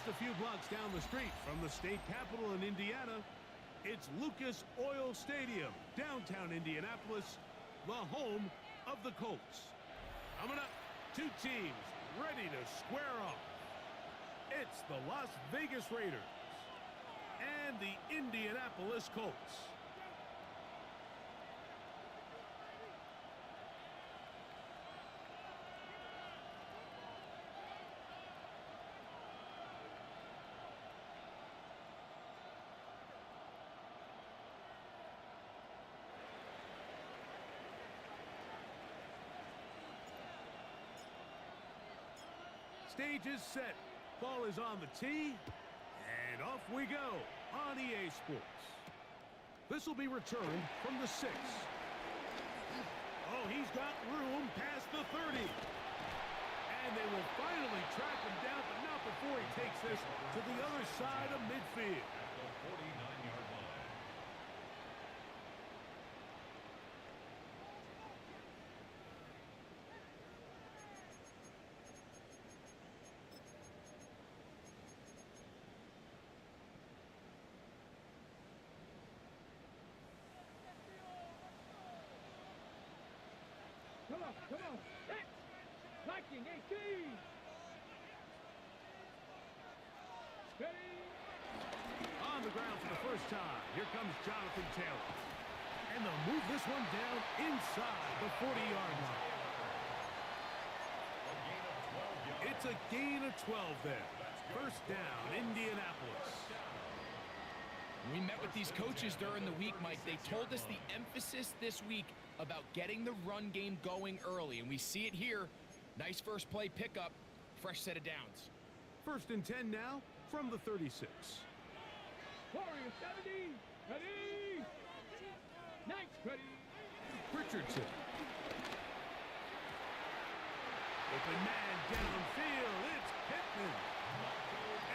Just a few blocks down the street from the state capitol in Indiana, it's Lucas Oil Stadium, downtown Indianapolis, the home of the Colts. Coming up, two teams ready to square off. It's the Las Vegas Raiders and the Indianapolis Colts. Stage is set. Ball is on the tee. And off we go on EA Sports. This will be returned from the 6. Oh, he's got room past the 30. And they will finally track him down, but not before he takes this to the other side of midfield. At the 49-yard line. Come on, come on. Hit. Liking 18. Steady. On the ground for the first time. Here comes Jonathan Taylor. And they'll move this one down inside the 40-yard line. It's a gain of 12 there. First down, Indianapolis. We met with these coaches during the week, Mike. They told us the emphasis this week about getting the run game going early, and we see it here. Nice first play pickup, fresh set of downs. First and 10 now from the 36. Warrior 70. Ready. Nice. Ready. Richardson. Open man downfield. It's Pittman.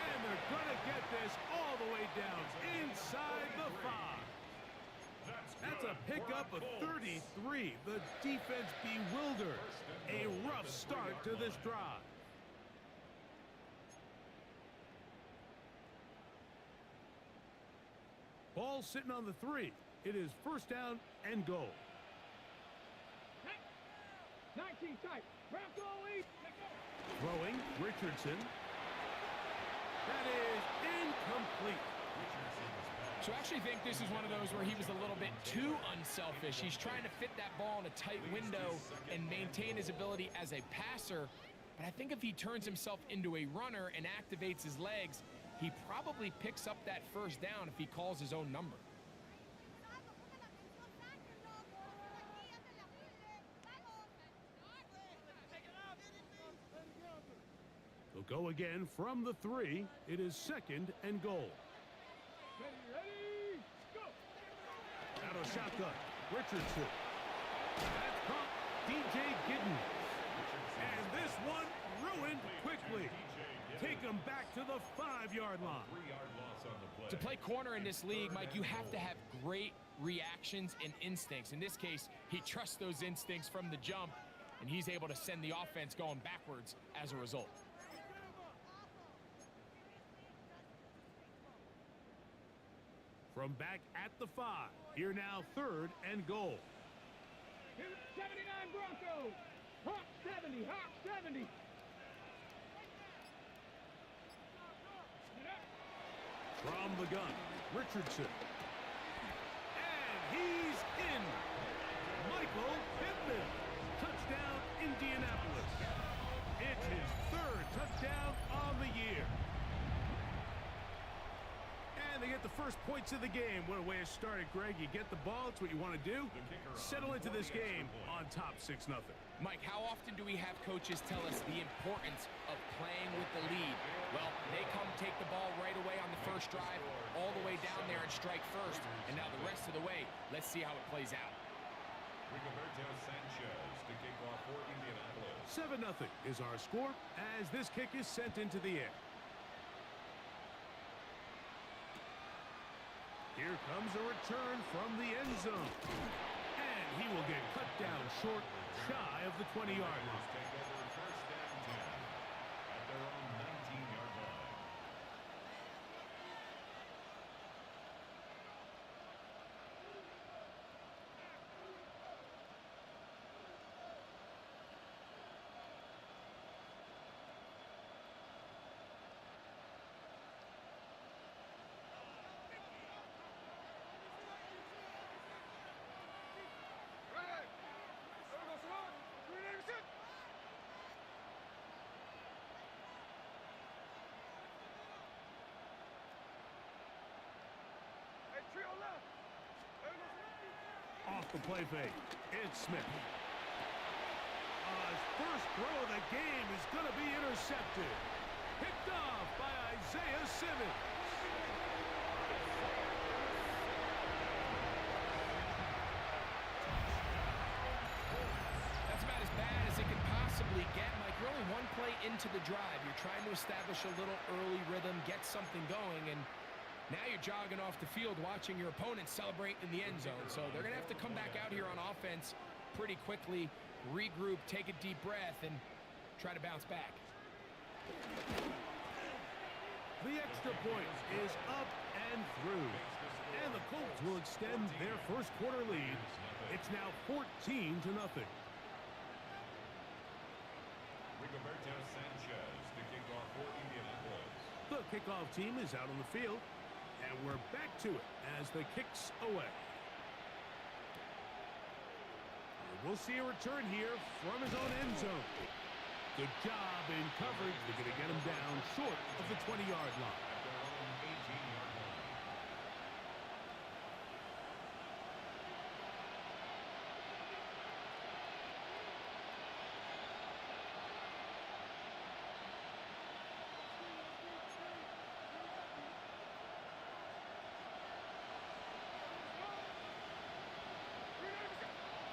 And they're going to get this all the way down inside the 5. That's a pickup of 33. The defense bewildered. A rough start to this drive. Ball sitting on the 3. It is first down and goal. 19 tight. Bronco lead. Throwing, Richardson. That is incomplete. So I actually think this is one of those where he was a little bit too unselfish. He's trying to fit that ball in a tight window and maintain his ability as a passer. But I think if he turns himself into a runner and activates his legs, he probably picks up that first down if he calls his own number. They'll go again from the 3. It is second and goal. Ready, go! Out of shotgun, Richardson. That's caught DJ Giddens. And this one ruined quickly. Take him back to the 5-yard line. 3-yard loss on the play. To play corner in this league, Mike, you have to have great reactions and instincts. In this case, he trusts those instincts from the jump, and he's able to send the offense going backwards as a result. From back at the 5. Here now, third and goal. 79 Broncos. Hawk 70. Hawk 70. From the gun, Richardson. And he's in. Michael Pittman. Touchdown, Indianapolis. It's his third touchdown on the year. And they get the first points of the game. What a way to start it, Greg. You get the ball. It's what you want to do. Settle into this game on top 6-0. Mike, how often do we have coaches tell us the importance of playing with the lead? Well, they come take the ball right away on the first drive, all the way down there and strike first. And now the rest of the way, let's see how it plays out. Rigoberto Sanchez to kick off for Indianapolis. 7-0 is our score as this kick is sent into the air. Here comes a return from the end zone. And he will get cut down short, shy of the 20-yard line. Take over first down 10 at their own 19-yard line. off the play fake. It's Smith. His first throw of the game is going to be intercepted. Picked off by Isaiah Simmons. That's about as bad as it can possibly get. Mike, you're only one play into the drive. You're trying to establish a little early rhythm, get something going, and now you're jogging off the field watching your opponent celebrate in the end zone. So they're going to have to come back out here on offense pretty quickly, regroup, take a deep breath, and try to bounce back. The extra point is up and through. And the Colts will extend their first quarter lead. It's now 14-0. Rigoberto Sanchez to kick off for Indianapolis. The kickoff team is out on the field. And we're back to it as the kick's away. We'll see a return here from his own end zone. Good job in coverage. They're going to get him down short of the 20-yard line. At their own 18-yard line.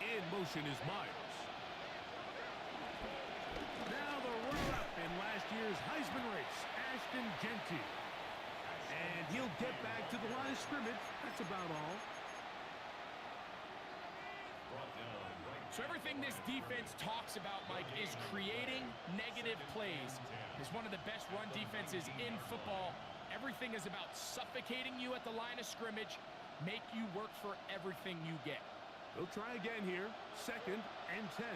In motion is Myers. Now the runner-up in last year's Heisman race, Ashton Genty. And he'll get back to the line of scrimmage. That's about all. Brought down right. So everything this defense talks about, Mike, is creating negative plays. It's one of the best run defenses in football. Everything is about suffocating you at the line of scrimmage, make you work for everything you get. They'll try again here. 2nd and 10.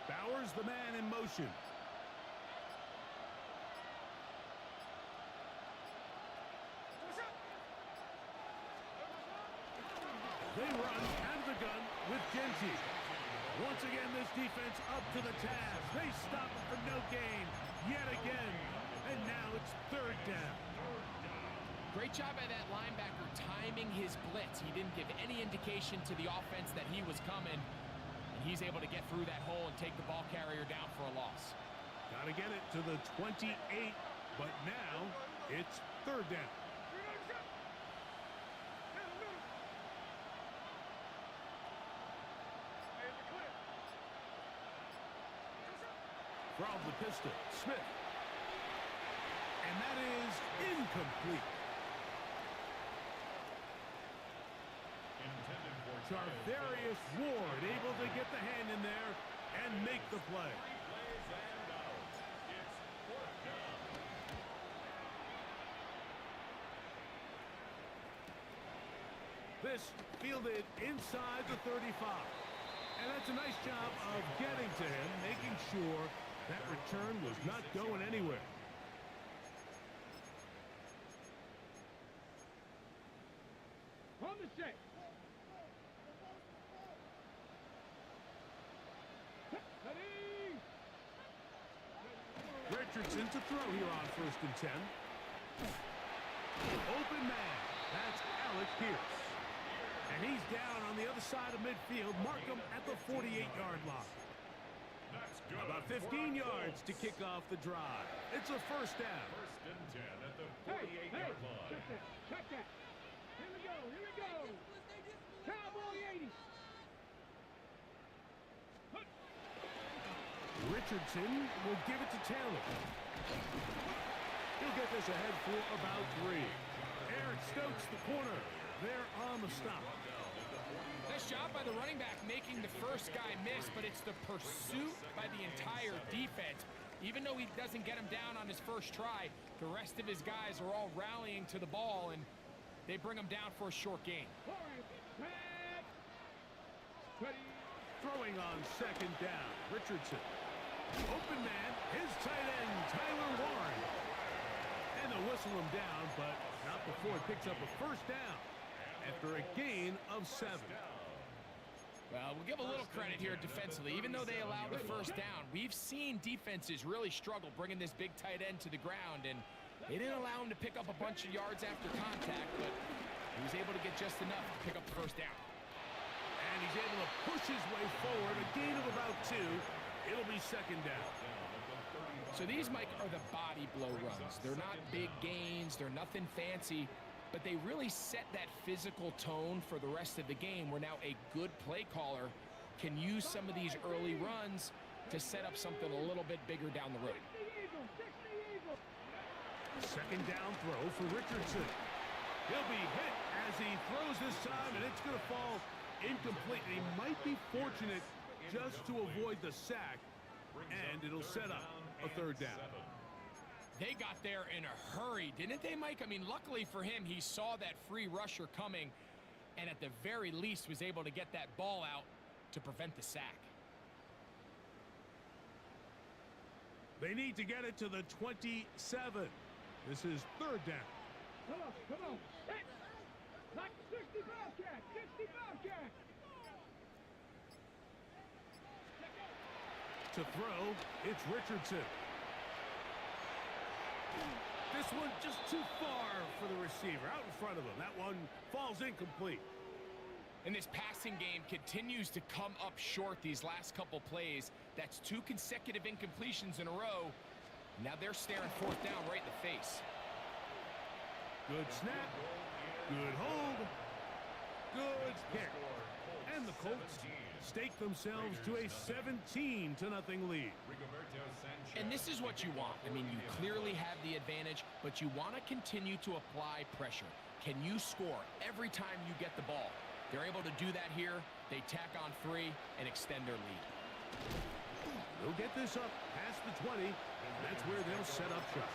Bowers the man in motion. They run out of the gun with Genty. Once again, this defense up to the task. They stop it for no gain yet again. And now it's 3rd down. Great job by that linebacker timing his blitz. He didn't give any indication to the offense that he was coming. And he's able to get through that hole and take the ball carrier down for a loss. Got to get it to the 28, but now it's 3rd down. From the pistol, Smith. And that is incomplete. Intended for Charvarius Ward able to get the hand in there and make the play. plays and out. It's 4th down. This fielded inside the 35. And that's a nice job of getting to him, making sure that return was not going anywhere. On the set. Ready. Richardson to throw here on 1st and 10. Open man. That's Alec Pierce. And he's down on the other side of midfield. Mark him at the 48-yard line. That's good. About 15 yards to kick off the drive. It's a 1st down. 1st and 10 at the Hey, 48-yard line. check that. Check that. Here we go. Here we go. Cowboy 80. Richardson will give it to Taylor. He'll get this ahead for about 3. Eric Stokes, the corner. They're on the stop. Nice job by the running back making the first guy miss, but it's the pursuit by the entire defense. Even though he doesn't get him down on his first try, the rest of his guys are all rallying to the ball, and they bring him down for a short gain. Ready. Throwing on 2nd down. Richardson. Open man. His tight end, Tyler Warren. And they'll whistle him down, but not before it picks up a 1st down after a gain of 7. Well, we'll give a little credit here defensively. Even though they allowed the 1st down, we've seen defenses really struggle bringing this big tight end to the ground, and They didn't allow him to pick up a bunch of yards after contact, but he was able to get just enough to pick up the first down. And he's able to push his way forward, a gain of about 2. It'll be second down. So these, Mike, are the body blow runs. They're not big gains, they're nothing fancy, but they really set that physical tone for the rest of the game where now a good play caller can use some of these early runs to set up something a little bit bigger down the road. Second down throw for Richardson. He'll be hit as he throws this time, and it's going to fall incomplete. He might be fortunate just to avoid the sack, and it'll set up a third down. They got there in a hurry, didn't they, Mike? I mean, luckily for him, he saw that free rusher coming, and at the very least was able to get that ball out to prevent the sack. They need to get it to the 27. This is third down. Come on. Hey, like 60 Bobcat, 60 Bobcat. To throw, it's Richardson. This one just too far for the receiver, out in front of him. That one falls incomplete. And this passing game continues to come up short these last couple plays. That's 2 consecutive incompletions in a row. Now they're staring fourth down right in the face. Good snap, good hold, good kick. And the Colts stake themselves to a 17-0 lead. And this is what you want. I mean, you clearly have the advantage, but you want to continue to apply pressure. Can you score every time you get the ball? They're able to do that here. They tack on 3 and extend their lead. They'll get this up past the 20, and that's where they'll set up shop.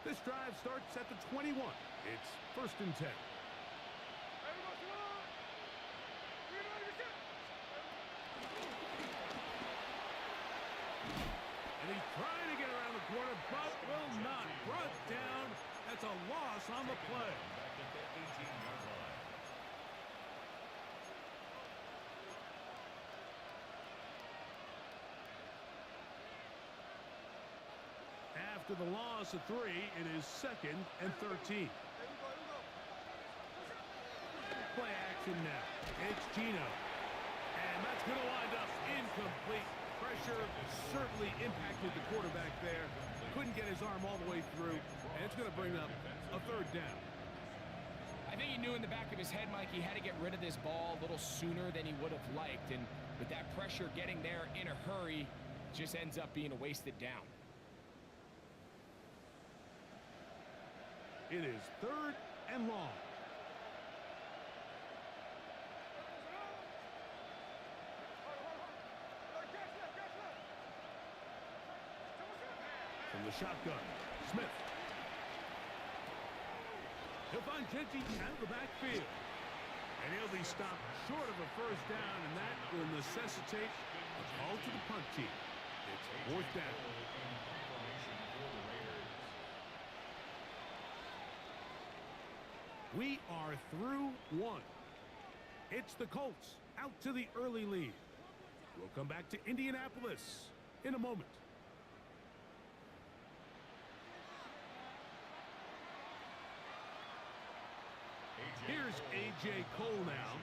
This drive starts at the 21. It's first and 10. And he's trying to get around the corner, but will not. Brought down. That's a loss on the play. After the loss of 3, it is second and 13. Play action now. It's Gino. And that's going to wind up incomplete. Pressure certainly impacted the quarterback there. Couldn't get his arm all the way through. And it's going to bring up a third down. I think he knew in the back of his head, Mike, he had to get rid of this ball a little sooner than he would have liked. And with that pressure getting there in a hurry, just ends up being a wasted down. It is third and long. From the shotgun, Smith. He'll find Genty out of the backfield. And he'll be stopped short of a first down, and that will necessitate a call to the punt team. It's fourth down. We are through 1. It's the Colts out to the early lead. We'll come back to Indianapolis in a moment. Here's A.J. Cole now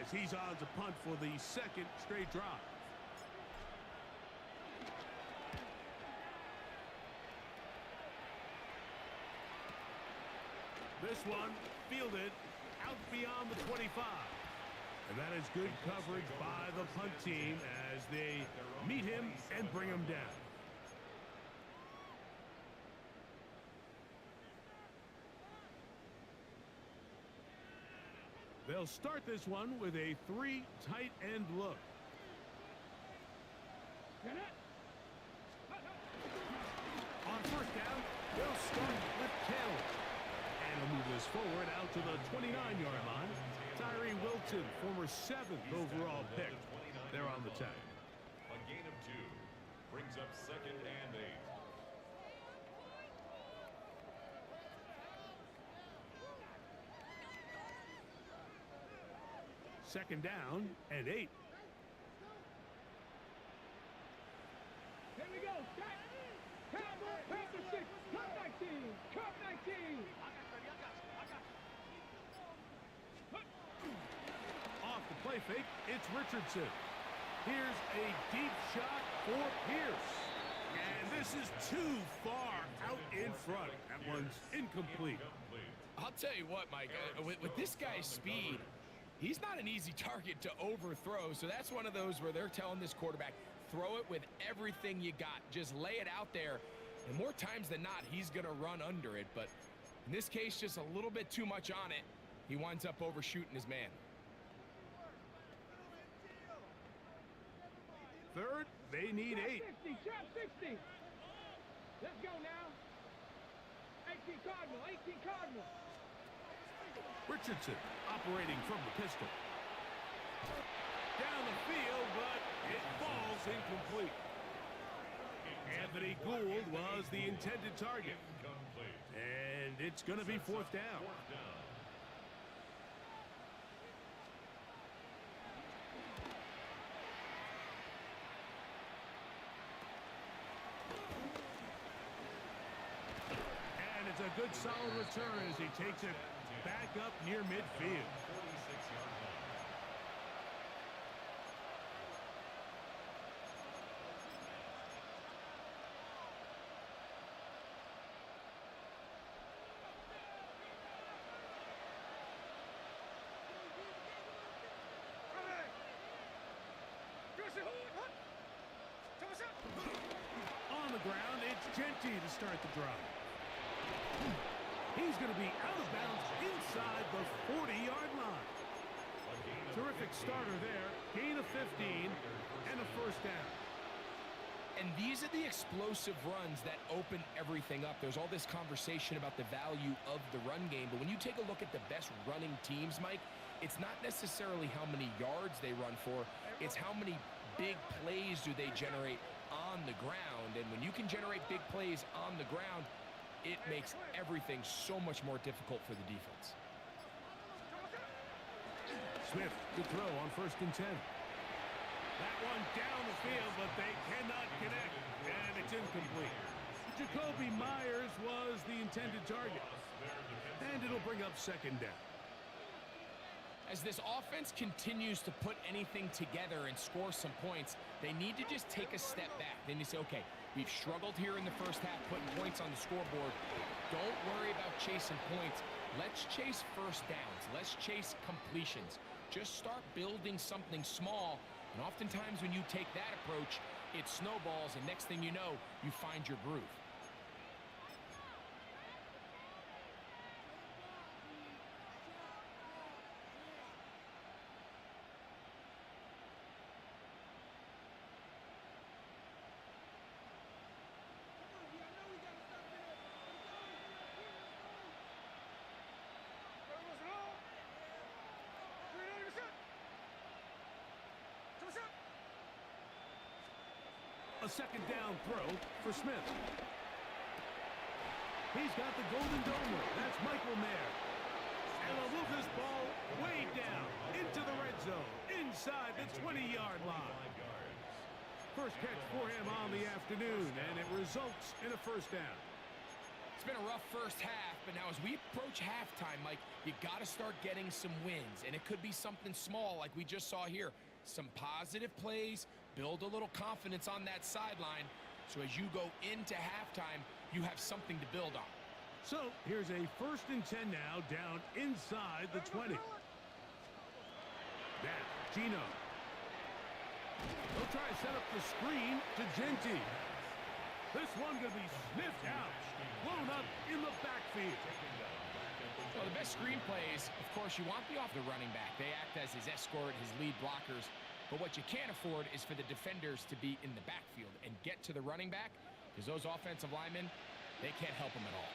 as he's on to punt for the second straight drive. This one fielded out beyond the 25. And that is good coverage by the punt team as they meet him and bring him down. They'll start this one with a 3 tight end look. On first down, they'll start with Kell. And he'll move this forward out to the 29-yard line. Tyree Wilton, former 7th overall pick. They're on the tag. A gain of 2. Brings up 2nd and 8. Second down and 8. Here we go. Cowboy, Panther 6, Cup 19, Cup 19. Off the play fake, it's Richardson. Here's a deep shot for Pierce. And this is too far out in front. That one's incomplete. I'll tell you what, Mike, with this guy's speed, he's not an easy target to overthrow. So that's one of those where they're telling this quarterback, throw it with everything you got. Just lay it out there. And more times than not, he's going to run under it. But in this case, just a little bit too much on it. He winds up overshooting his man. Third, they need 8. 60, trap 60. Let's go now. 18 Cardinal, 18 Cardinal. Richardson operating from the pistol. Down the field, but it falls incomplete. Anthony Gould was the intended target. And it's going to be 4th down. And it's a good solid return as he takes it back up near midfield. On the ground, it's Genty to start the drive. He's going to be out of bounds inside the 40-yard line. Terrific starter there. Gain of 15 and a 1st down. And these are the explosive runs that open everything up. There's all this conversation about the value of the run game, but when you take a look at the best running teams, Mike, it's not necessarily how many yards they run for, it's how many big plays do they generate on the ground. And when you can generate big plays on the ground, it makes everything so much more difficult for the defense. Smith to throw on 1st and 10. That one down the field, but they cannot connect, and it's incomplete. Jacoby Myers was the intended target, and it'll bring up 2nd down. As this offense continues to put anything together and score some points, they need to just take a step back. Then you say, okay, we've struggled here in the first half, putting points on the scoreboard. Don't worry about chasing points. Let's chase 1st downs. Let's chase completions. Just start building something small. And oftentimes when you take that approach, it snowballs, and next thing you know, you find your groove. A 2nd down throw for Smith. He's got the golden domer. That's Michael Mayer. And a Lucas ball way down into the red zone, inside the 20-yard line. First catch for him on the afternoon, and it results in a 1st down. It's been a rough first half, but now as we approach halftime, Mike, you got to start getting some wins, and it could be something small like we just saw here. Some positive plays, build a little confidence on that sideline, so as you go into halftime, you have something to build on. So here's a 1st and 10 now, down inside the 20. That Gino. They'll try to set up the screen to Genty. This one going to be sniffed out, blown up in the backfield. Well, the best screen plays, of course, you want the running back. They act as his escort, his lead blockers. But what you can't afford is for the defenders to be in the backfield and get to the running back, because those offensive linemen, they can't help him at all.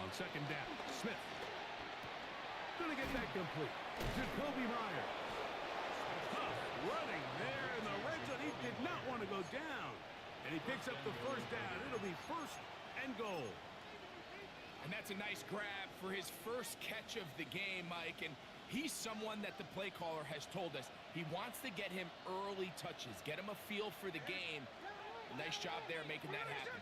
On second down, Smith. Gonna get that complete. Jacoby Myers. Tough running there in the red zone. He did not want to go down. And he picks up the first down. It'll be first and goal. And that's a nice grab for his first catch of the game, Mike. And he's someone that the play caller has told us he wants to get him early touches, get him a feel for the game. Nice job there making that happen.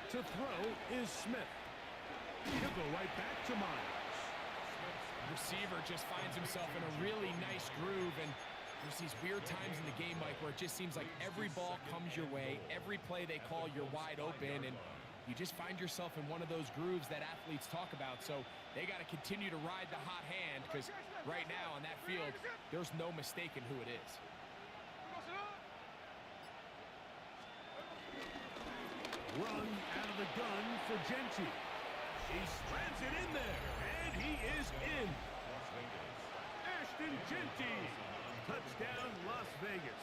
To throw is Smith. He'll go right back to Myers. Receiver just finds himself in a really nice groove, and there's these weird times in the game, Mike, where it just seems like every ball comes your way, every play they call, you're wide open, and you just find yourself in one of those grooves that athletes talk about. So they got to continue to ride the hot hand, because right now on that field, there's no mistaking who it is. Run out of the gun for Genti. He slams it in there, and he is in. Ashton Genti. Touchdown, Las Vegas.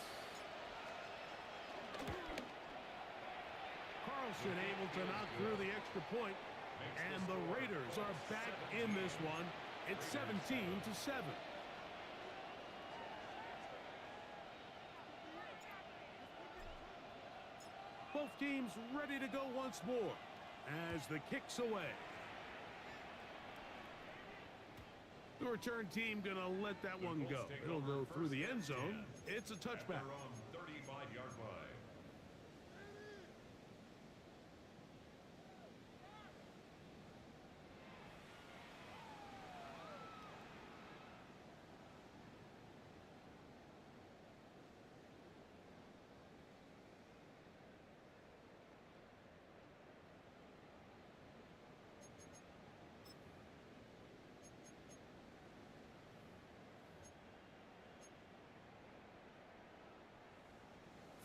Carlson able to knock through the extra point, and the Raiders are back in this one. It's 17-7. Both teams ready to go once more as the kick's away. The return team gonna let that one go. It'll go through the end zone. It's a touchback. On 35-yard line.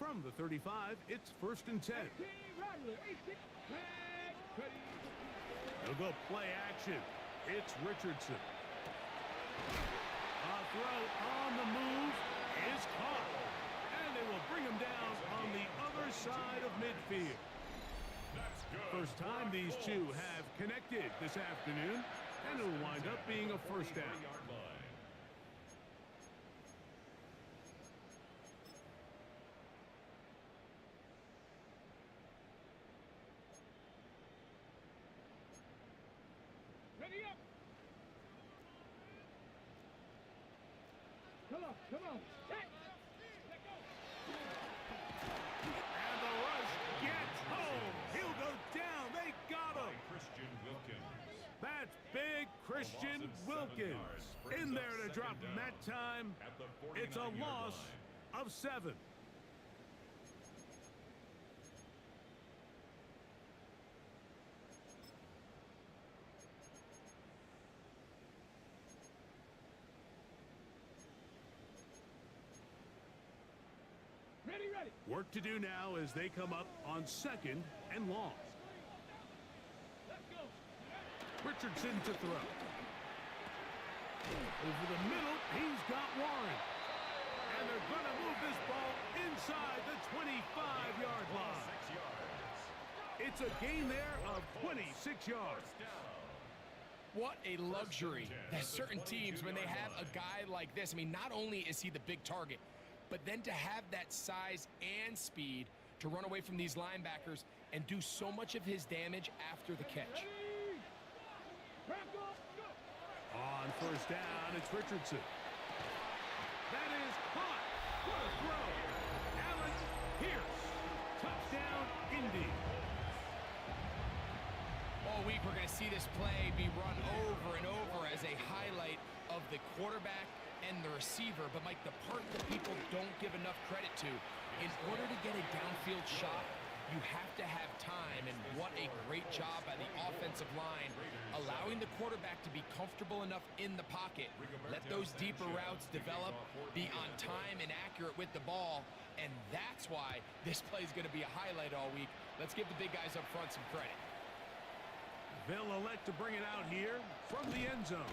From the 35, it's first and 10. They'll go play action. It's Richardson. A throw on the move is caught. And they will bring him down on the other side of midfield. First time these two have connected this afternoon, and it'll wind up being a first down. Ready up. Come on. Set. Let go. And the rush gets home. He'll go down. They got him. Christian Wilkins. That's big Christian Wilkins in there to drop him that time. It's a loss of 7. Ready. Work to do now as they come up on second and long. Let's go. Richardson to throw. Over the middle, he's got Warren. And they're going to move this ball inside the 25-yard line. 6 yards. It's a gain there of 26 yards. What a luxury that certain teams, when they have a guy like this, I mean, not only is he the big target, but then to have that size and speed to run away from these linebackers and do so much of his damage after the catch. On first down, it's Richardson. That is caught. What a throw. Allen Pierce. Touchdown, Indy. All week, we're going to see this play be run over and over as a highlight of the quarterback and the receiver. But, Mike, the part that people don't give enough credit to, in order to get a downfield shot, you have to have time. And what a great job by the offensive line, allowing the quarterback to be comfortable enough in the pocket, let those deeper routes develop, be on time and accurate with the ball. And that's why this play is going to be a highlight all week. Let's give the big guys up front some credit. They'll elect to bring it out here from the end zone.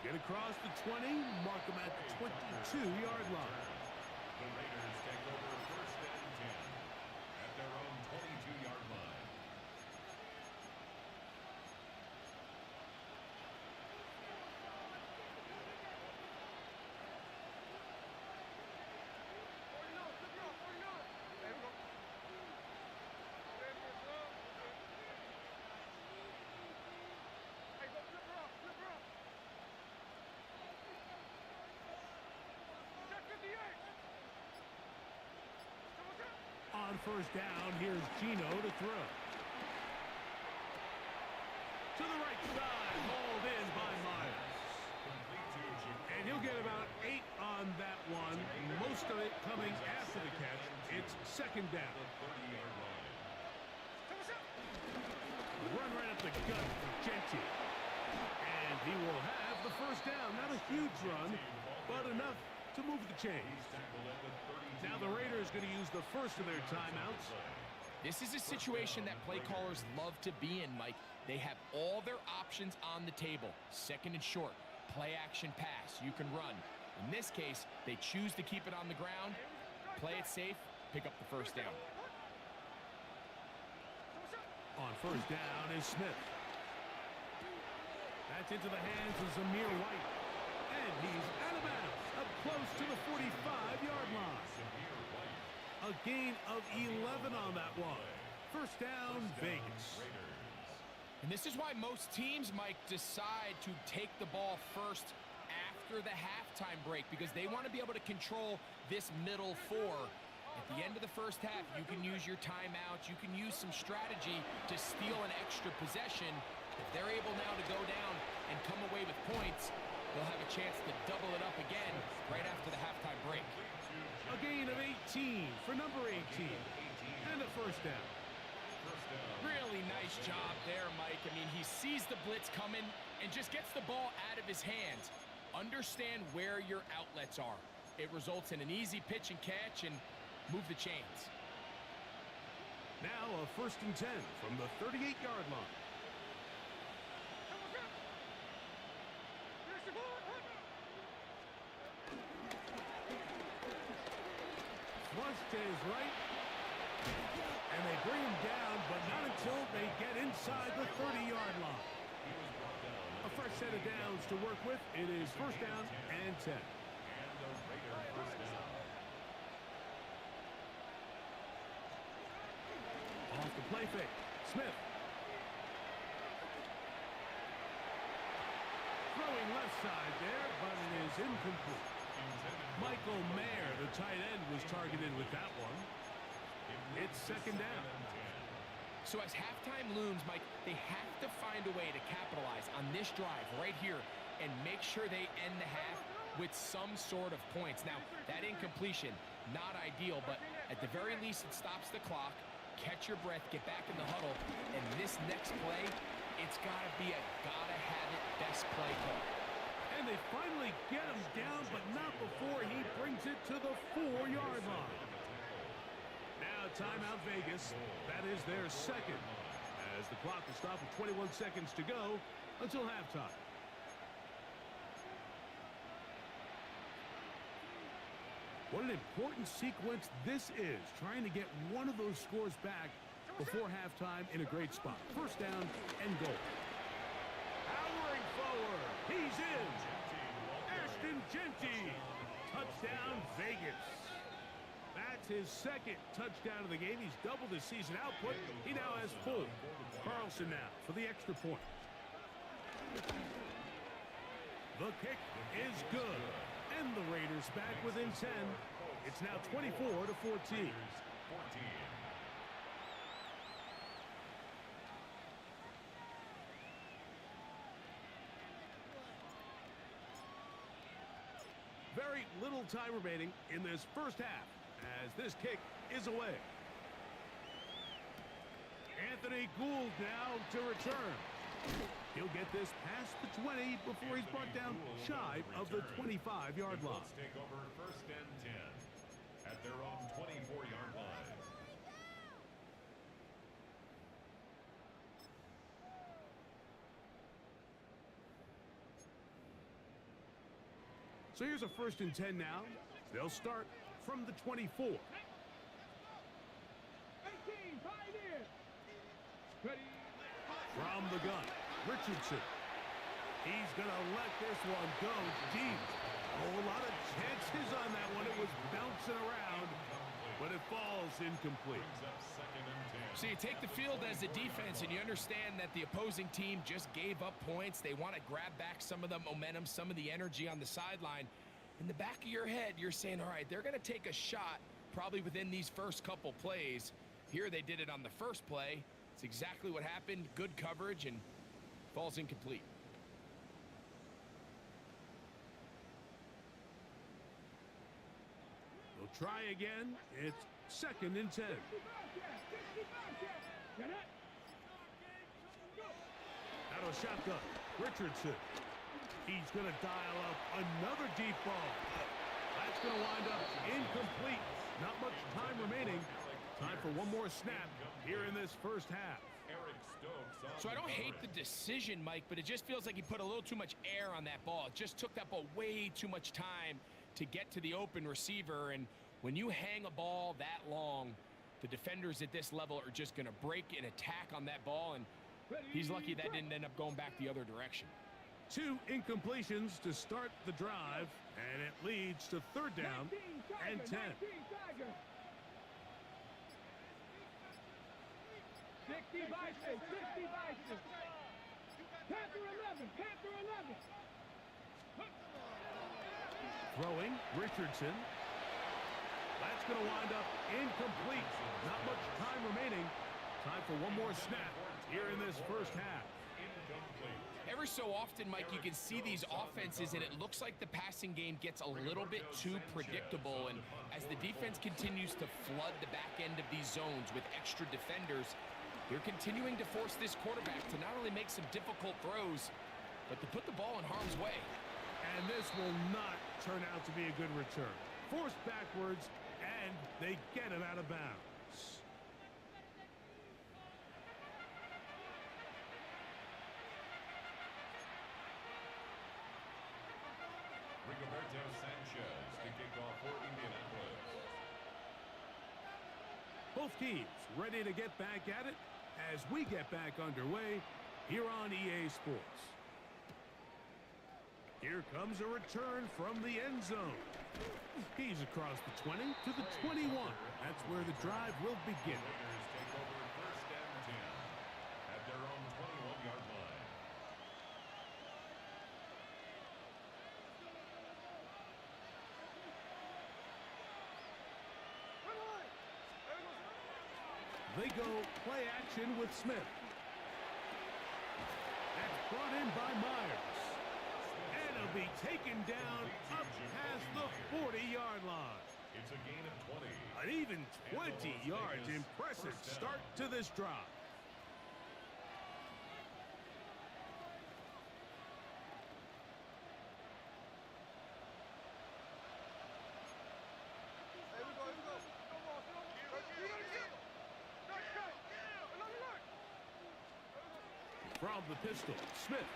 Get across the 20, mark them at the 22-yard line. The Raiders take over first and 10. first down. Here's Gino to throw. To the right side, hauled in by Myers. And he'll get about 8 on that one, most of it coming after the catch. It's second down. Run right up the gut for Genti. And he will have the first down. Not a huge run, but enough to move the chains. Now the Raiders going to use the first of their timeouts. This is a situation that play callers love to be in, Mike. They have all their options on the table. Second and short, play action pass, you can run. In this case, they choose to keep it on the ground, play it safe, pick up the first down. On first down is Smith. That's into the hands of Zamir White. And he's out of bounds, up close to the 45-yard line. A gain of 11 on that one. First down, Vegas. And this is why most teams, Mike, decide to take the ball first after the halftime break, because they want to be able to control this middle four. At the end of the first half, you can use your timeouts. You can use some strategy to steal an extra possession. If they're able now to go down and come away with points, they'll have a chance to double it up again right after the halftime break. A gain of 18 for number 18. And a first down. Really nice job there, Mike. I mean, he sees the blitz coming and just gets the ball out of his hands. Understand where your outlets are. It results in an easy pitch and catch and move the chains. Now a first and 10 from the 38-yard line. Flushed to his right. And they bring him down, but not until they get inside the 30-yard line. A fresh set of downs to work with. It is first down and 10. Off the play fake. Smith. Throwing left side there, but it is incomplete. Michael Mayer, the tight end, was targeted with that one. It's second down. So as halftime looms, Mike, they have to find a way to capitalize on this drive right here and make sure they end the half with some sort of points. Now, that incompletion, not ideal, but at the very least, it stops the clock. Catch your breath, get back in the huddle, and this next play, it's got to be a gotta-have-it best play call. And they finally get him down, but not before he brings it to the 4-yard line. Now timeout Vegas. That is their second, as the clock will stop with 21 seconds to go until halftime. What an important sequence this is, trying to get one of those scores back before halftime in a great spot. First down and goal. Powering forward. He's in. Ashton Genti. Touchdown, Vegas. That's his second touchdown of the game. He's doubled his season output. He now has 4. Carlson now for the extra point. The kick is good. And the Raiders back within 10. It's now 24-14. Very little time remaining in this first half as this kick is away. Anthony Gould now to return. He'll get this past the 20 before he's brought down shy of the 25-yard line. Colts take over first and 10 at their own 24-yard line. So here's a first and 10 now. They'll start from the 24. 18, Pioneer. Ready. From the gun, Richardson. He's going to let this one go deep. Oh, a lot of chances on that one. It was bouncing around, but it falls incomplete. So you take the field as a defense, and you understand that the opposing team just gave up points. They want to grab back some of the momentum, some of the energy on the sideline. In the back of your head, you're saying, all right, they're going to take a shot probably within these first couple plays. Here they did it on the first play. It's exactly what happened. Good coverage and falls incomplete. They'll try again. It's 2nd and 10. Out of shotgun, Richardson. He's going to dial up another deep ball. That's going to wind up incomplete. Not much time remaining. Time for one more snap here in this first half. So I don't hate the decision, Mike, but it just feels like he put a little too much air on that ball. It just took that ball way too much time to get to the open receiver. And when you hang a ball that long, the defenders at this level are just going to break and attack on that ball. And he's lucky that didn't end up going back the other direction. 2 incompletions to start the drive, and it leads to 3rd down and 10. 60 Bison, 60 Bison. Panther 11, Panther 11. Throwing, Richardson. That's going to wind up incomplete. Not much time remaining. Time for one more snap here in this first half. Every so often, Mike, you can see these offenses, and it looks like the passing game gets a little bit too predictable. And as the defense continues to flood the back end of these zones with extra defenders, they're continuing to force this quarterback to not only make some difficult throws, but to put the ball in harm's way. And this will not turn out to be a good return. Forced backwards, and they get him out of bounds. Rigoberto Sanchez to kick off for Indianapolis. Both teams ready to get back at it as we get back underway here on EA Sports. Here comes a return from the end zone. He's across the 20 to the 21. That's where the drive will begin. Raiders take over 1st and 10 at their own 21-yard line. They go play action with Smith. That's brought in by Myers. And he'll be taken down up past the 40-yard line. It's a gain of 20. An even 20 yards. Impressive start to this drive. From the pistol, Smith.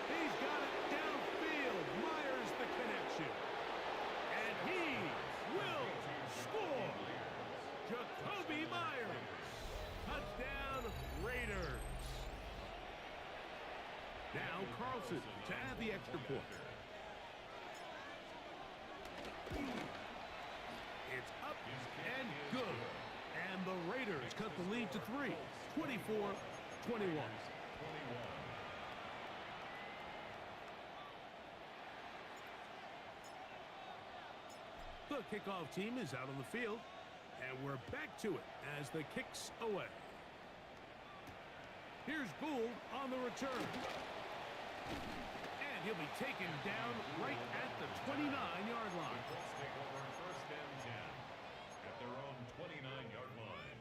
He's got it downfield. Myers the connection. And he will score. Jacoby Myers. Touchdown, Raiders. Now Carlson to add the extra point. It's up and good. And the Raiders cut the lead to 3, 24-21. The kickoff team is out on the field, and we're back to it as the kick's away. Here's Gould on the return. And he'll be taken down right at the 29-yard line. Colts take over 1st and 10 at their own 29-yard line.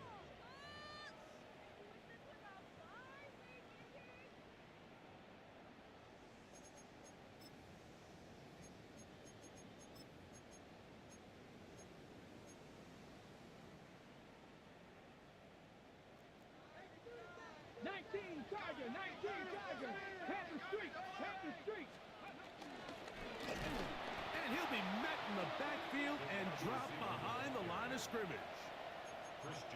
Tiger, 19 Tiger. Panther Street, Panther Street. And he'll be met in the backfield and dropped behind the line of scrimmage.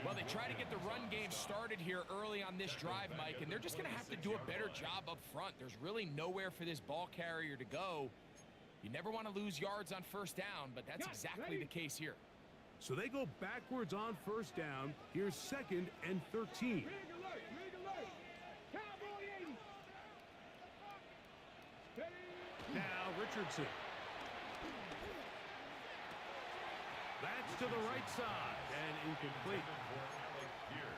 Well, they try to get the run game started here early on this drive, Mike, and they're just going to have to do a better job up front. There's really nowhere for this ball carrier to go. You never want to lose yards on 1st down, but that's exactly the case here. So they go backwards on 1st down. Here's 2nd and 13. Now Richardson. That's to the right side and incomplete.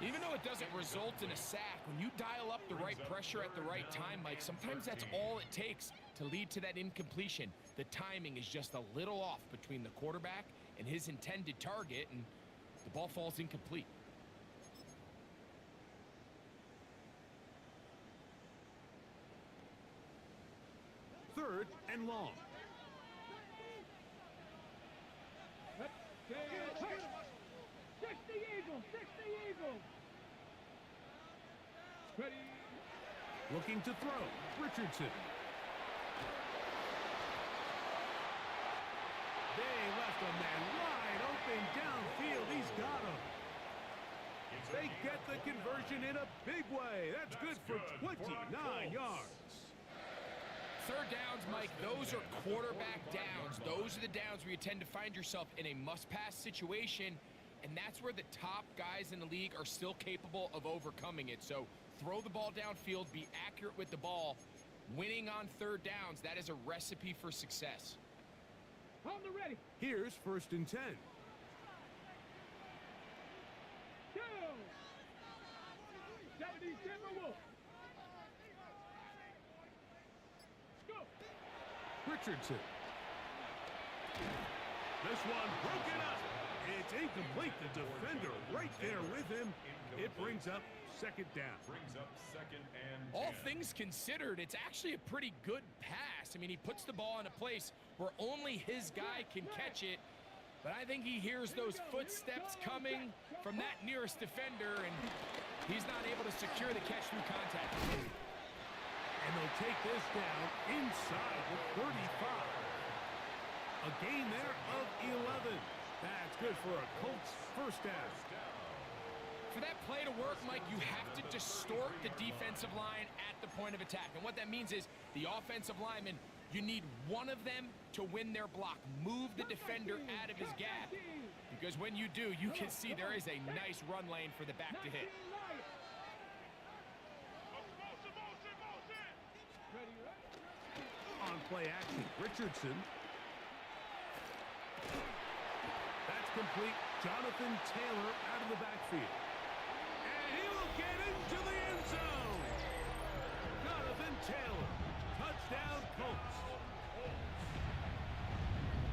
Even though it doesn't result in a sack, when you dial up the right pressure at the right time, Mike, sometimes that's all it takes to lead to that incompletion. The timing is just a little off between the quarterback and his intended target, and the ball falls incomplete. Third and long. Six the Eagles! Six the Eagles! Ready? Looking to throw. Richardson. They left a man wide open downfield. He's got him. They get the conversion in a big way. That's good for 29 yards. Third downs, Mike, those are quarterback downs. Those are the downs where you tend to find yourself in a must-pass situation, and that's where the top guys in the league are still capable of overcoming it. So throw the ball downfield, be accurate with the ball. Winning on third downs, that is a recipe for success. On the ready. Here's first and 10. Go! 70 Timberwolves. Go! Richardson. This one broken up. It's incomplete. The defender right there with him. It brings up second down. All things considered, it's actually a pretty good pass. I mean, he puts the ball in a place where only his guy can catch it. But I think he hears those footsteps coming from that nearest defender, and he's not able to secure the catch through contact. And they'll take this down inside the 35. A gain there of 11. That's good for a Colts first down. For that play to work, Mike, you have to distort the defensive line at the point of attack. And what that means is the offensive lineman, you need one of them to win their block. Move the defender out of his gap. Because when you do, you can see there is a nice run lane for the back to hit. On play action, Richardson. That's complete. Jonathan Taylor out of the backfield. And he will get into the end zone. Jonathan Taylor. Touchdown, Colts.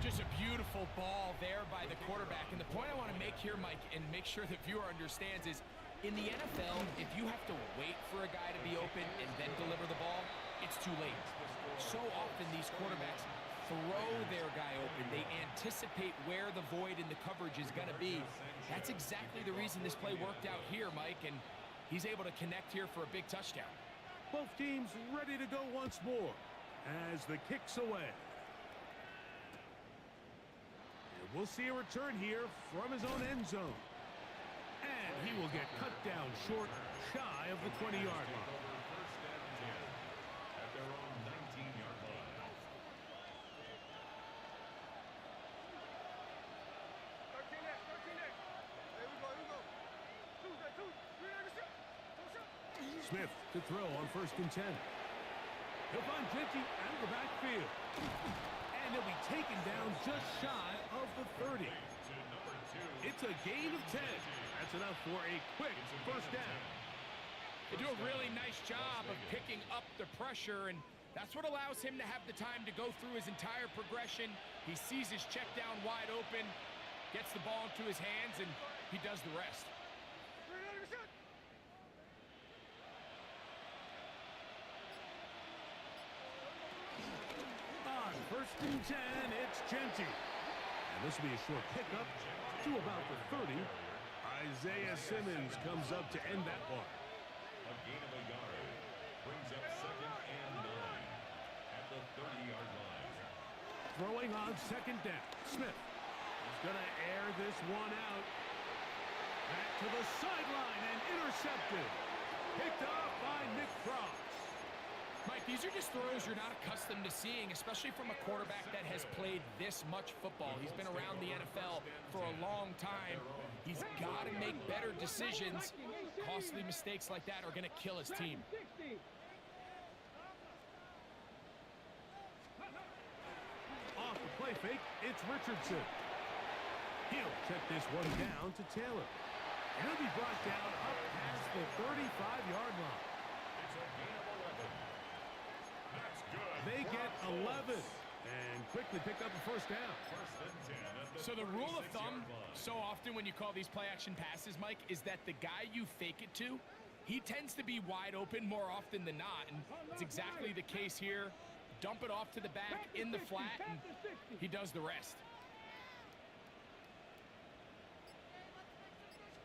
Just a beautiful ball there by the quarterback. And the point I want to make here, Mike, and make sure the viewer understands is, in the NFL, if you have to wait for a guy to be open and then deliver the ball, it's too late. So often these quarterbacks throw their guy open. They anticipate where the void in the coverage is going to be. That's exactly the reason this play worked out here, Mike, and he's able to connect here for a big touchdown. Both teams ready to go once more as the kick's away. And we'll see a return here from his own end zone. And he will get cut down short, shy of the 20-yard line. At their own 19-yard line. Smith to throw on first and 10. He'll find Genty out of the backfield. And he'll be taken down just shy of the 30. It's a gain of 10. That's enough for a quick first down. They do a really nice job of picking up the pressure, and that's what allows him to have the time to go through his entire progression. He sees his check down wide open, gets the ball into his hands, and he does the rest. On first and 10, it's Genty. And this will be a short pickup to about the 30. Isaiah Simmons comes up to end that one. A gain of a yard. Brings up second and 9 at the 30-yard line. Throwing on second down. Smith is going to air this one out. Back to the sideline and intercepted. Picked off by Nick Cross. Mike, these are just throws you're not accustomed to seeing, especially from a quarterback that has played this much football. He's been around the NFL for a long time. He's got to make better decisions. Costly mistakes like that are going to kill his team. Off the play fake, it's Richardson. He'll check this one down to Taylor. And he'll be brought down up past the 35-yard line. It's a gain of 11. That's good. They get 11 and quickly pick up a first down. First and 10 at the So the rule of 36-yard thumb, line. so often when you call these play-action passes, Mike, is that the guy you fake it to, he tends to be wide open more often than not, and it's exactly the case here. Dump it off to the back in the flat, and he does the rest.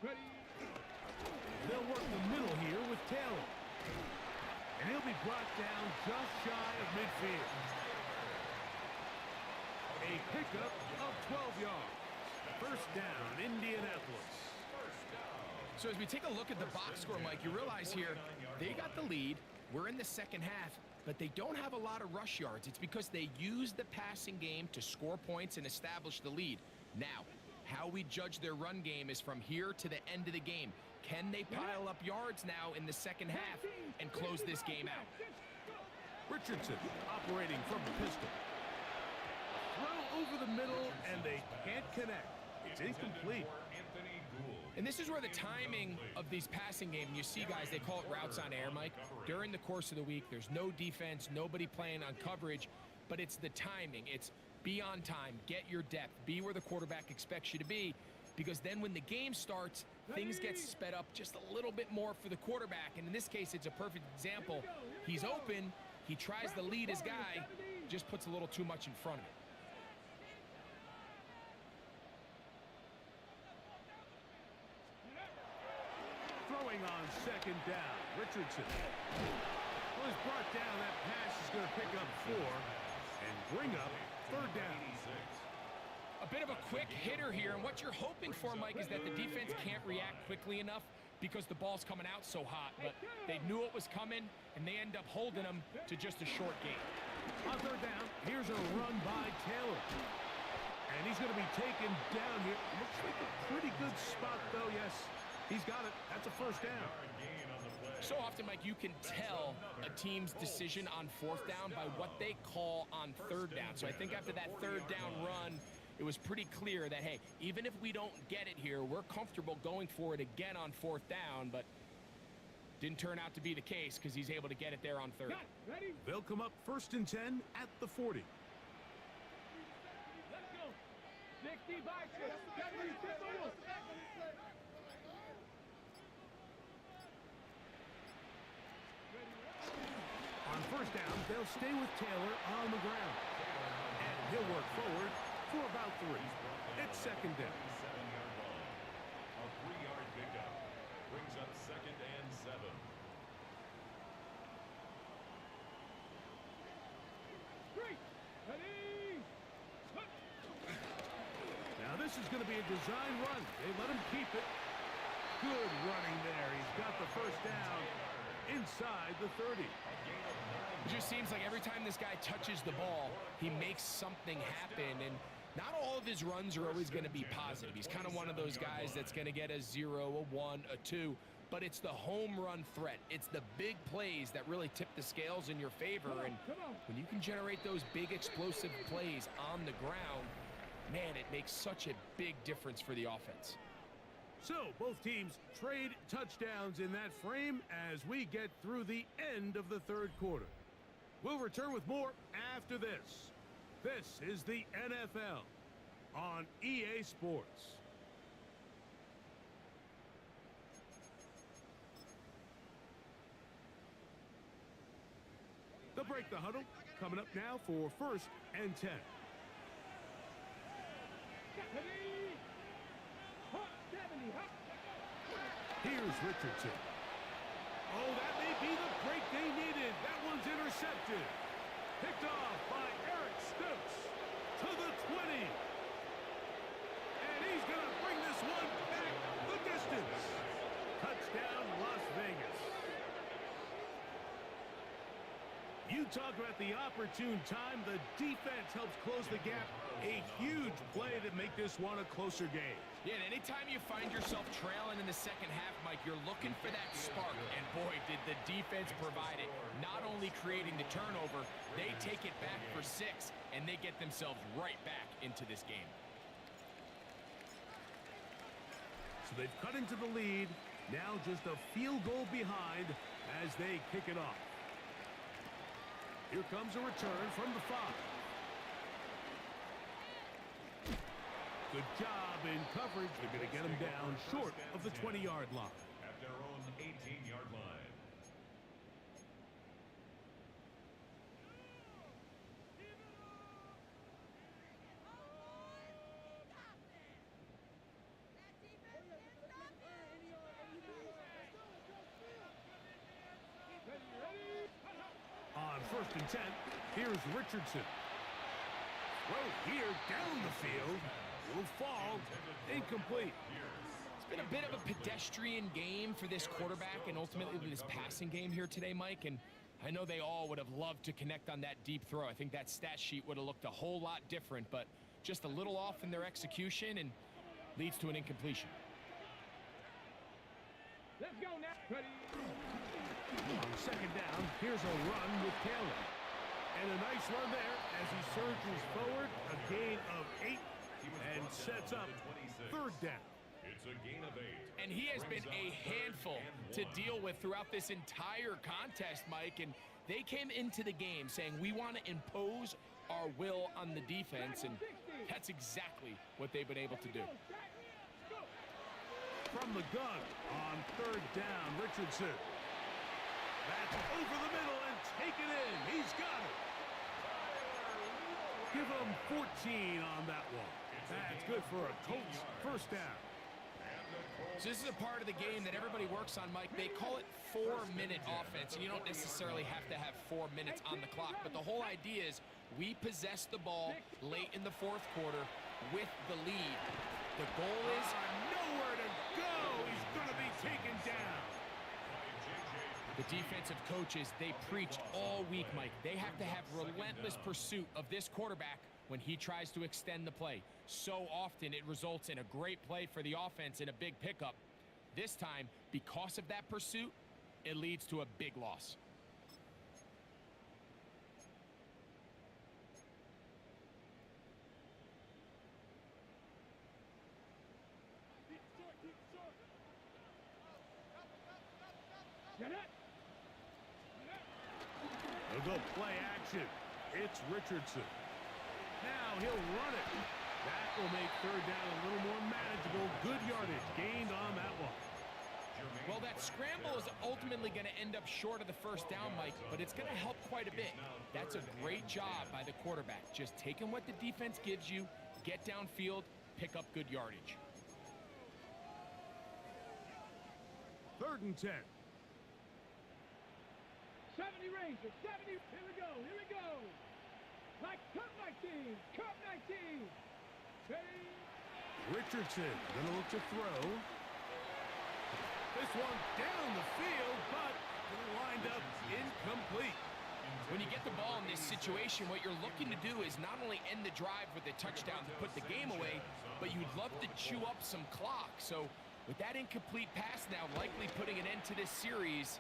Ready. They'll work the middle here with Taylor. And he'll be brought down just shy of midfield. A pickup of 12 yards. First down, Indianapolis. So as we take a look at the box score, Mike, you realize here they got the lead. We're in the second half, but they don't have a lot of rush yards. It's because they use the passing game to score points and establish the lead. Now, how we judge their run game is from here to the end of the game. Can they pile up yards now in the second half and close this game out? Richardson operating from the pistol. Throw over the middle, and they can't connect. It's incomplete. And this is where the timing of these passing game, you see guys, they call it routes on air, Mike. During the course of the week, there's no defense, nobody playing on coverage, but it's the timing. It's be on time, get your depth, be where the quarterback expects you to be, because then when the game starts, things get sped up just a little bit more for the quarterback. And in this case, it's a perfect example. He's open, he tries to lead his guy, just puts a little too much in front of it. Throwing on second down, Richardson. Well, he's brought down. That pass is going to pick up 4 and bring up third down. A bit of a quick hitter here, and what you're hoping for, Mike, is that the defense can't react quickly enough because the ball's coming out so hot. But they knew it was coming, and they end up holding them to just a short gain. On third down, here's a run by Taylor. And he's going to be taken down here. Looks like a pretty good spot, though, yes. He's got it. That's a first down. So often, Mike, you can tell a team's decision on fourth down by what they call on third down. So I think after that third down run, it was pretty clear that, hey, even if we don't get it here, we're comfortable going for it again on fourth down, but didn't turn out to be the case because he's able to get it there on third. Ready. They'll come up first and 10 at the 40. Let's go. 60 by 6. On first down, they'll stay with Taylor on the ground. And he'll work forward for about 3. It's second down. A 3-yard pickup brings up second and 7. Ready. Now this is going to be a design run. They let him keep it. Good running there. He's got the first down inside the 30. It just seems like every time this guy touches the ball, he makes something happen. And not all of his runs are always going to be positive. He's kind of one of those guys that's going to get a 0, a 1, a 2. But it's the home run threat. It's the big plays that really tip the scales in your favor. And when you can generate those big explosive plays on the ground, man, it makes such a big difference for the offense. So both teams trade touchdowns in that frame as we get through the end of the third quarter. We'll return with more after this. This is the NFL on EA Sports. They'll break the huddle. Coming up now for first and 10. Here's Richardson. Oh, that may be the break they needed. That one's intercepted. Picked off by Eric Stokes to the 20. And he's going to bring this one back the distance. Touchdown, Las Vegas. You talk about the opportune time. The defense helps close the gap. A huge play to make this one a closer game. Yeah, and anytime you find yourself trailing in the second half, Mike, you're looking for that spark. And boy, did the defense provide it. Not only creating the turnover, they take it back for 6, and they get themselves right back into this game. So they've cut into the lead. Now just a field goal behind as they kick it off. Here comes a return from the 5. Good job in coverage. They're going to get him down short of the 20-yard line. At their own 18-yard line. On 1st and 10, here's Richardson. Throw here down the field. Will fall. Incomplete. It's been a bit of a pedestrian game for this quarterback and ultimately this passing game here today, Mike. And I know they all would have loved to connect on that deep throw. I think that stat sheet would have looked a whole lot different, but just a little off in their execution and leads to an incompletion. Let's go now. Ready. On 2nd down, here's a run with Taylor. And a nice run there as he surges forward. A gain of 8 and sets up 3rd down. It's a gain of 8. And he has been a handful to deal with throughout this entire contest, Mike. And they came into the game saying, we want to impose our will on the defense. And that's exactly what they've been able to do. From the gun on 3rd down, Richardson. That's over the middle and take it in. He's got it. Give him 14 on that one. That's good for a Colts 1st down. So this is a part of the game that everybody works on, Mike. They call it 4-minute offense, and you don't necessarily have to have 4 minutes on the clock, but the whole idea is we possess the ball late in the 4th quarter with the lead. The goal is nowhere to go. He's going to be taken down. the defensive coaches, they preach all week, Mike. They have to have relentless pursuit of this quarterback when he tries to extend the play. So often it results in a great play for the offense and a big pickup. This time, because of that pursuit, it leads to a big loss. They'll go play action. It's Richardson. Now he'll run it. That will make 3rd down a little more manageable. Good yardage gained on that one. Well, that scramble is ultimately going to end up short of the 1st down, Mike, but it's going to help quite a bit. That's a great job by the quarterback. Just taking what the defense gives you, get downfield, pick up good yardage. 3rd and 10. 70 Rangers, 70. Here we go, here we go. Like Cup 19, Cup 19. Ready? Richardson gonna look to throw. This one down the field, but lined up incomplete. When you get the ball in this situation, what you're looking to do is not only end the drive with a touchdown to put the game away, but you'd love to chew up some clock. So with that incomplete pass now likely putting an end to this series,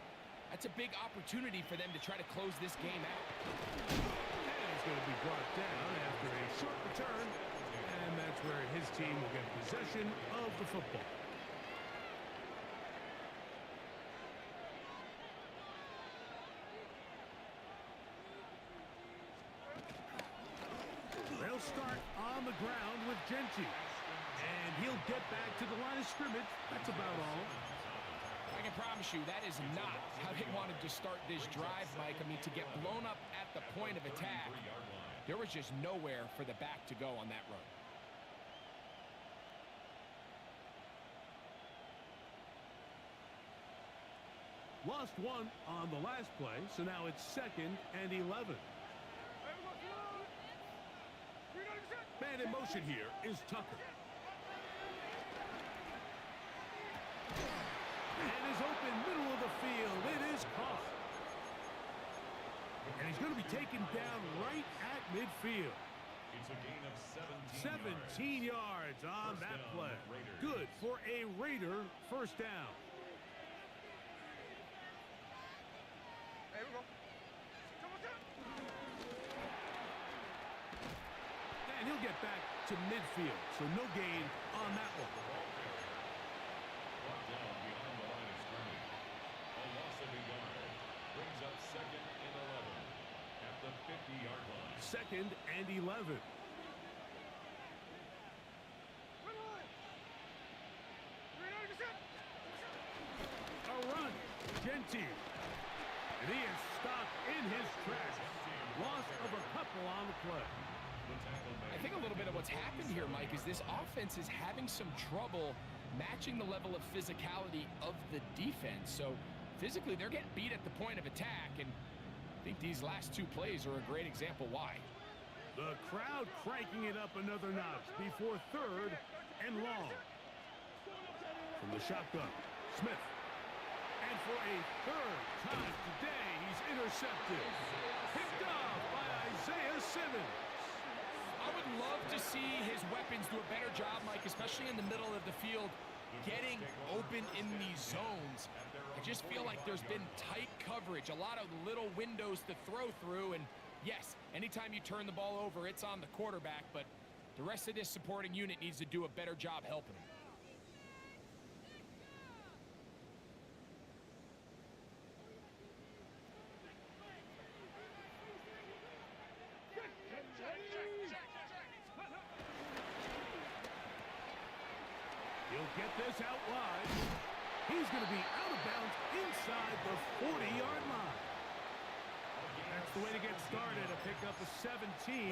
that's a big opportunity for them to try to close this game out. And he's going to be brought down after a short return, and that's where his team will get possession of the football. They'll start on the ground with Genty, and he'll get back to the line of scrimmage. That's about all. I can promise you that is not how they wanted to start this drive, Mike. I mean, to get blown up at the point of attack, there was just nowhere for the back to go on that run. Lost one on the last play, so now it's 2nd and 11. Man in motion here is Tucker. And is open, middle of the field. It is caught. And he's going to be taken down right at midfield. It's a gain of 17 yards on that play. Good for a Raider 1st down. And he'll get back to midfield, so no gain on that one. second and 11 at the 50-yard line. 2nd and 11. A run. Gentile. And he is stopped in his tracks. Loss of a couple on the play. I think a little bit of what's happened here, Mike, is this offense is having some trouble matching the level of physicality of the defense. So physically, they're getting beat at the point of attack, and I think these last two plays are a great example why. The crowd cranking it up another notch before 3rd and long. From the shotgun, Smith. And for a 3rd time today, he's intercepted. Picked off by Isaiah Simmons. I would love to see his weapons do a better job, Mike, especially in the middle of the field, getting open in these zones. I just feel like there's been tight coverage, a lot of little windows to throw through, and yes, anytime you turn the ball over, it's on the quarterback, but the rest of this supporting unit needs to do a better job helping him. He'll get this out wide. He's going to be out of bounds inside the 40-yard line. That's the way to get started, a pick up of 17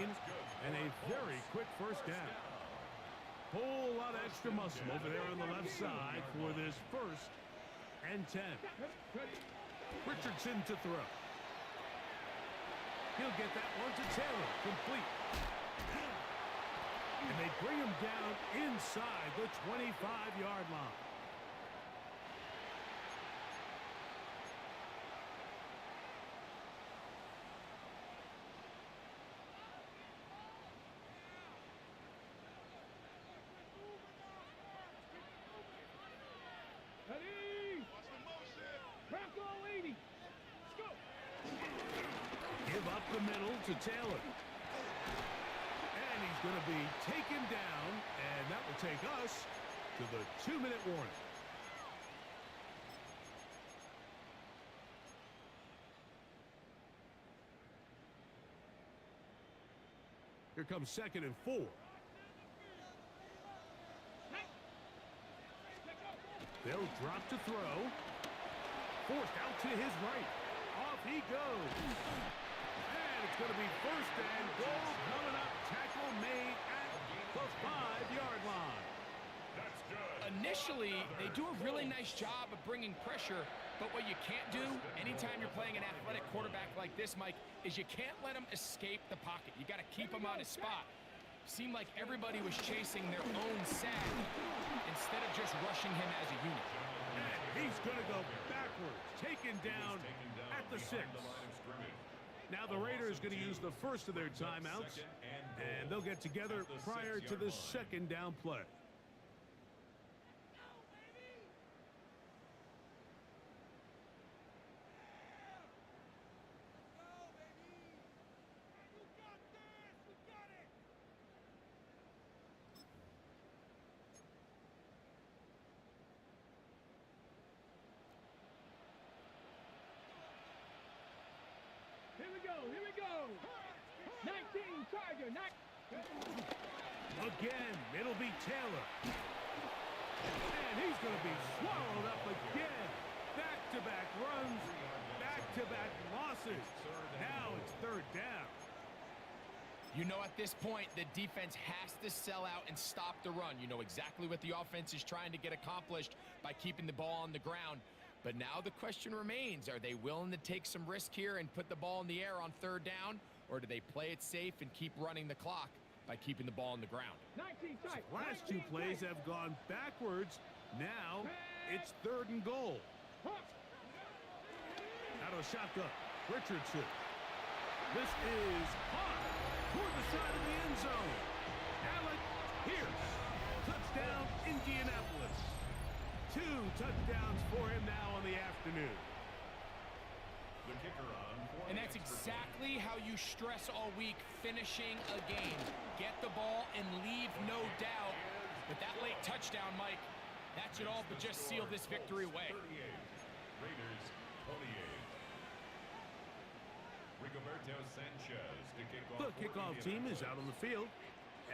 and a very quick first down. Whole lot of extra muscle over there on the left side for this 1st and 10. Richardson to throw. He'll get that one to Taylor, complete. And they bring him down inside the 25-yard line. Ready? Crack all 80. Let's go. Give up the middle to Taylor. And he's going to be taken down, and that will take us to the 2-minute warning. Here comes 2nd and 4. They'll drop to throw. Forced out to his right. Off he goes. And it's going to be 1st and goal coming up. Tackle made at the 5-yard line. That's good. Initially, they do a really nice job of bringing pressure, but what you can't do anytime you're playing an athletic quarterback like this, Mike, is you can't let him escape the pocket. You got to keep him on his spot. Seemed like everybody was chasing their own sack instead of just rushing him as a unit. And he's going to go backwards, taken down at the 6. Now the Raiders going to use the first of their timeouts, and they'll get together prior to the 2nd down play. Here we go. 19, Charger, Again, it'll be Taylor. And he's going to be swallowed up again. Back-to-back runs, back-to-back losses. Now it's 3rd down. You know, at this point, the defense has to sell out and stop the run. You know exactly what the offense is trying to get accomplished by keeping the ball on the ground. But now the question remains, are they willing to take some risk here and put the ball in the air on 3rd down? Or do they play it safe and keep running the clock by keeping the ball on the ground? Last 2 plays have gone backwards. Now it's 3rd and goal. Out of shotgun, Richardson. This is hot toward the side of the end zone. Alec Pierce. Touchdown, Indianapolis. 2 touchdowns for him now on the afternoon. The kicker on. And that's exactly how you stress all week, finishing a game. Get the ball and leave no doubt. But that late touchdown, Mike, that should all but just seal this victory away. 38. Raiders 28. Rigoberto Sanchez to kick off. The kickoff team is out on the field,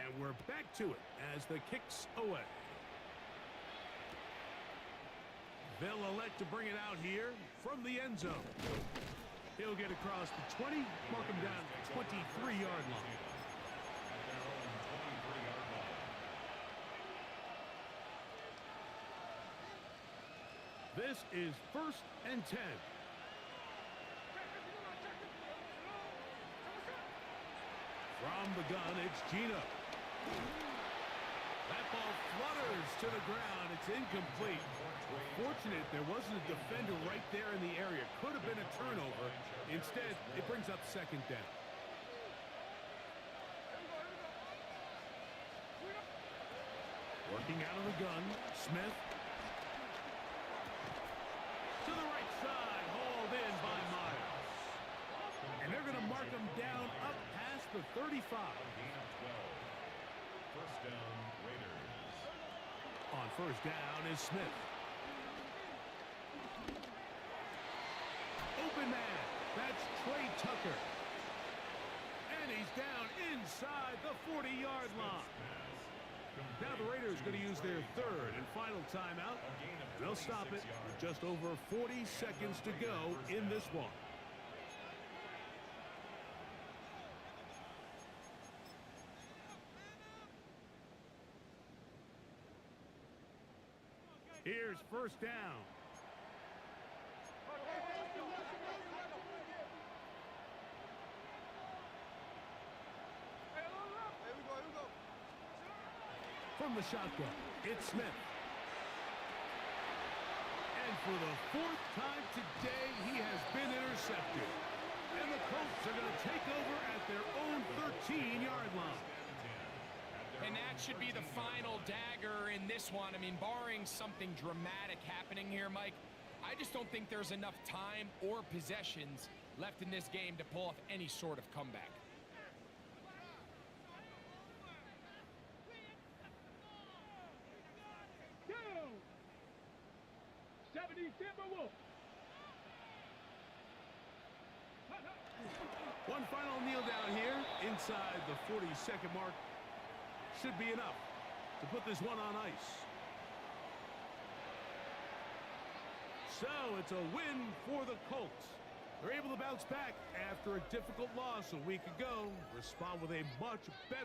and we're back to it as the kick's away. They'll elect to bring it out here from the end zone. He'll get across the 20, mark him down at the 23-yard line. At their own 23-yard line. This is 1st and 10. From the gun, it's Gino. That ball flutters to the ground. It's incomplete. Fortunate there wasn't a defender right there in the area. Could have been a turnover. Instead, it brings up 2nd down. Working out of the gun, Smith. To the right side, hauled in by Myers. And they're going to mark him down up past the 35. Gain of 12. First down, Raiders. On 1st down is Smith. Open man. That's Trey Tucker. And he's down inside the 40-yard line. Now the Raiders going to use their 3rd and final timeout. And they'll stop it with just over 40 seconds to go in this one. Here's 1st down. From the shotgun, it's Smith. And for the 4th time today, he has been intercepted. And the Colts are going to take over at their own 13-yard line. And that should be the final dagger in this one. I mean, barring something dramatic happening here, Mike, I just don't think there's enough time or possessions left in this game to pull off any sort of comeback. Down. 70 Timberwolves. One final kneel down here inside the 40-second mark. Should be enough to put this one on ice. So it's a win for the Colts. They're able to bounce back after a difficult loss a week ago, respond with a much better